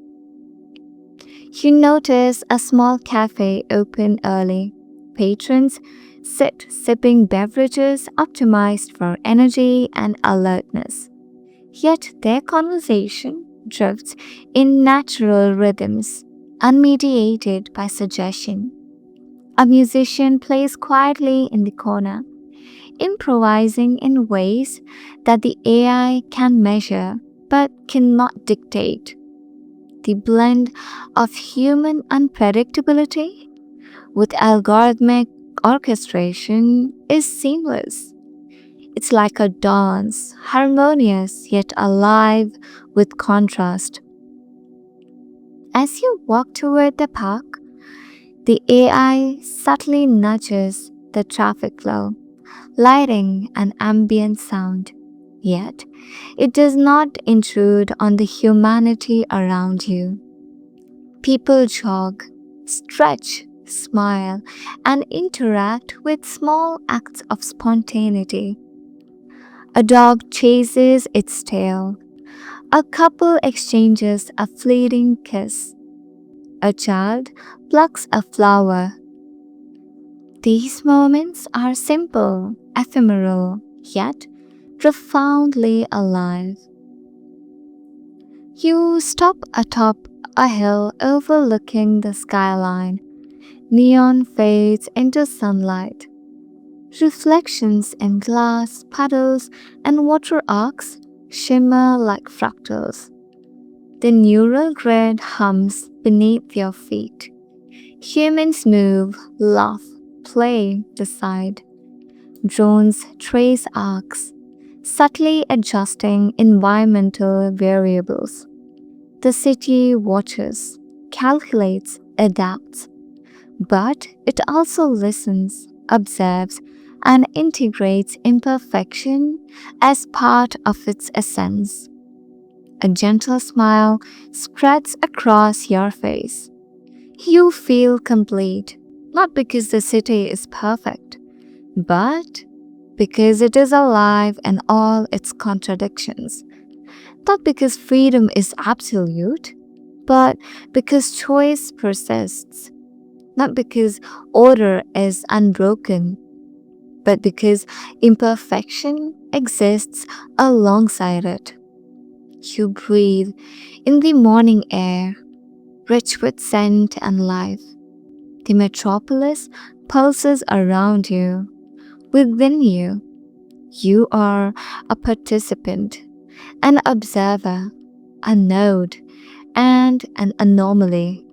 You notice a small cafe open early, patrons sit sipping beverages optimized for energy and alertness. Yet their conversation drifts in natural rhythms, unmediated by suggestion. A musician plays quietly in the corner, improvising in ways that the AI can measure but cannot dictate. The blend of human unpredictability with algorithmic orchestration is seamless. It's like a dance, harmonious yet alive with contrast. As you walk toward the park, the AI subtly nudges the traffic flow, lighting and ambient sound. Yet, it does not intrude on the humanity around you. People jog, stretch, smile, and interact with small acts of spontaneity. A dog chases its tail. A couple exchanges a fleeting kiss. A child plucks a flower. These moments are simple, ephemeral, yet profoundly alive. You stop atop a hill overlooking the skyline. Neon fades into sunlight. Reflections in glass, puddles, and water arcs shimmer like fractals. The neural grid hums beneath your feet. Humans move, laugh, play, decide. Drones trace arcs, subtly adjusting environmental variables. The city watches, calculates, adapts, but it also listens, observes, and integrates imperfection as part of its essence. A gentle smile spreads across your face. You feel complete, not because the city is perfect, but because it is alive in all its contradictions. Not because freedom is absolute, but because choice persists. Not because order is unbroken, but because imperfection exists alongside it. You breathe in the morning air, rich with scent and life. The metropolis pulses around you, within you. You are a participant, an observer, a node, and an anomaly.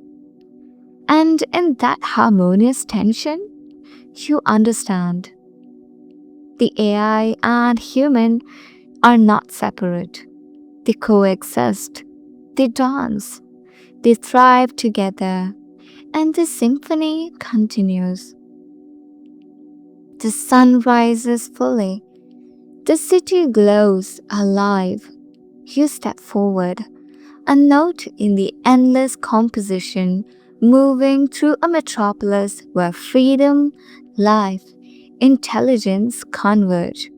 And in that harmonious tension, you understand the AI and human are not separate. They coexist, they dance, they thrive together, and the symphony continues. The sun rises fully. The city glows alive. You step forward, a note in the endless composition moving through a metropolis where freedom, life, intelligence converge.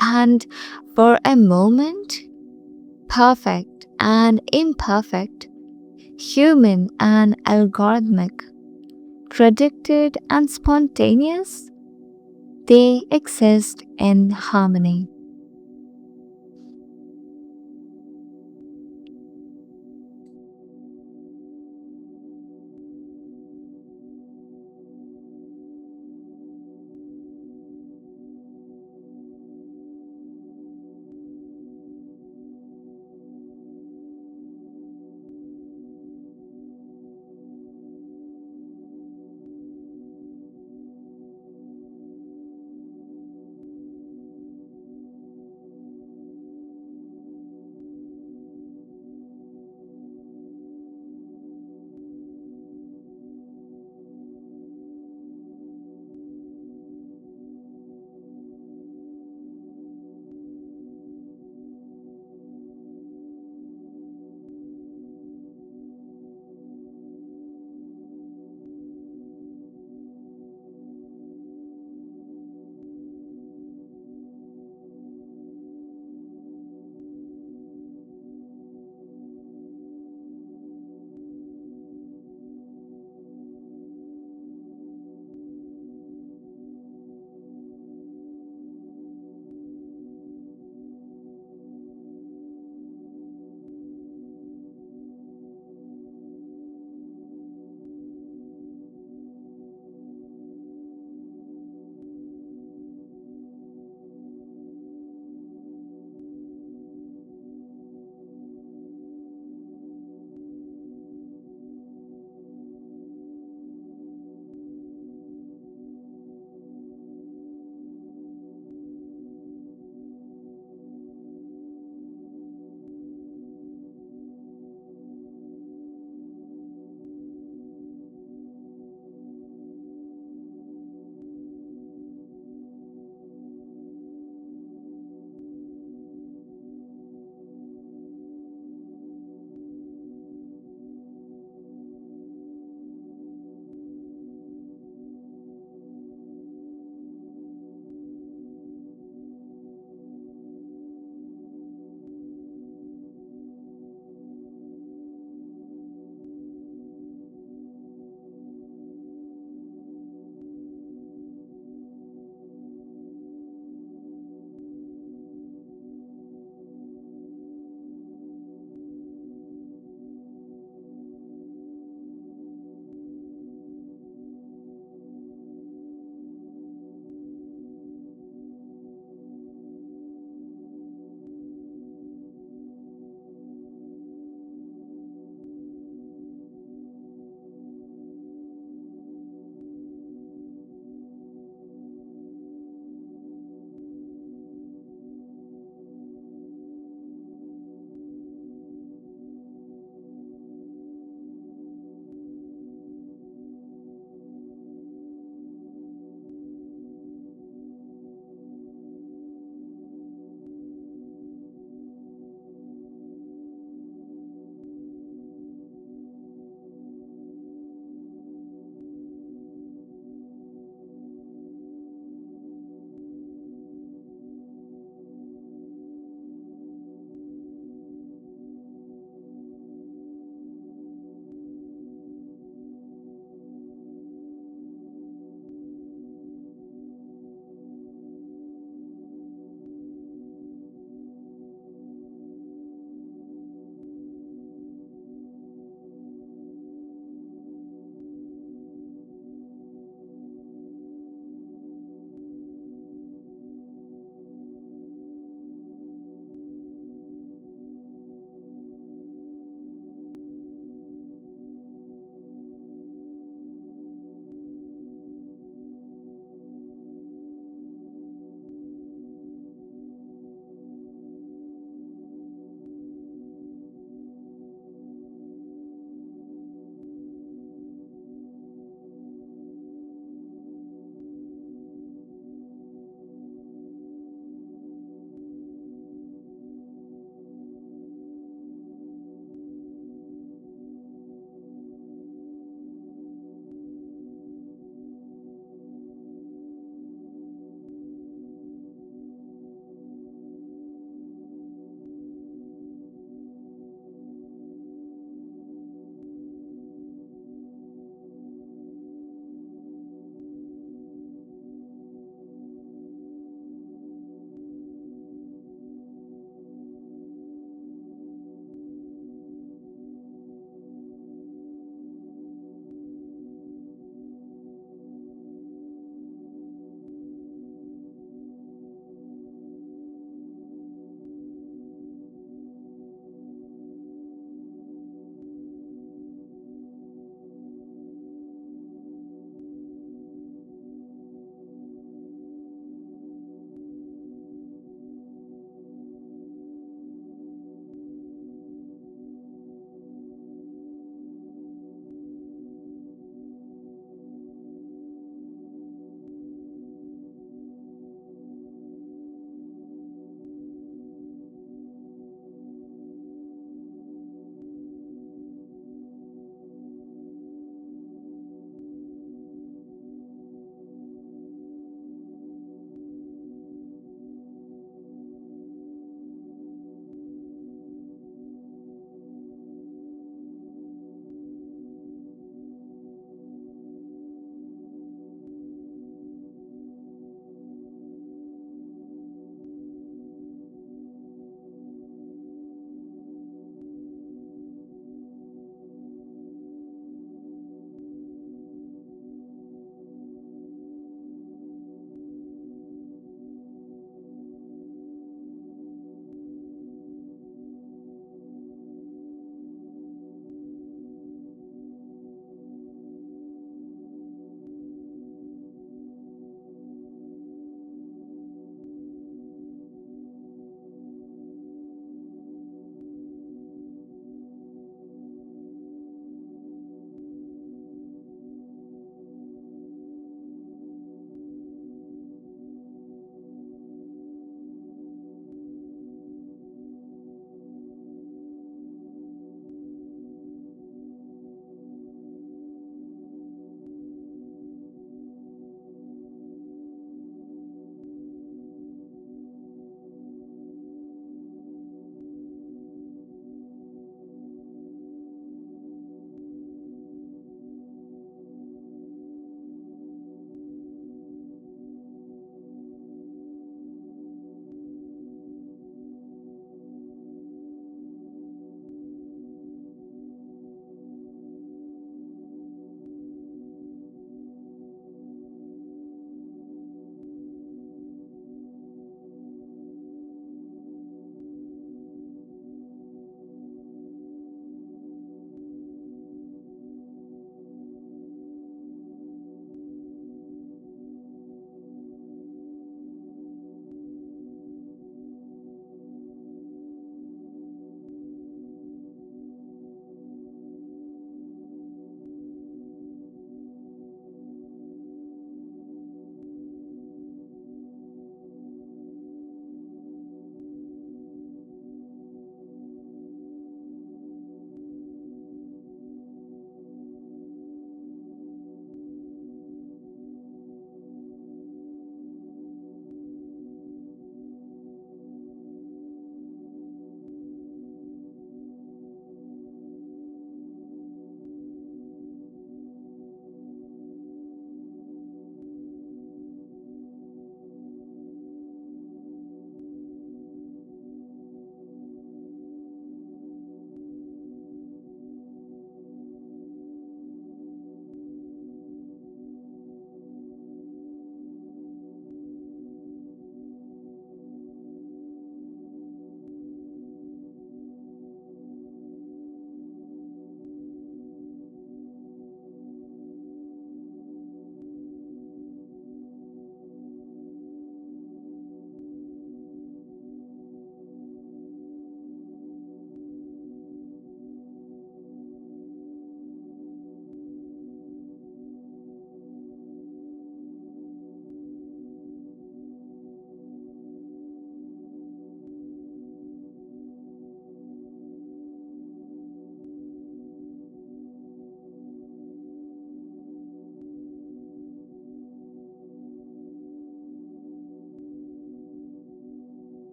And for a moment, perfect and imperfect, human and algorithmic, predicted and spontaneous, they exist in harmony.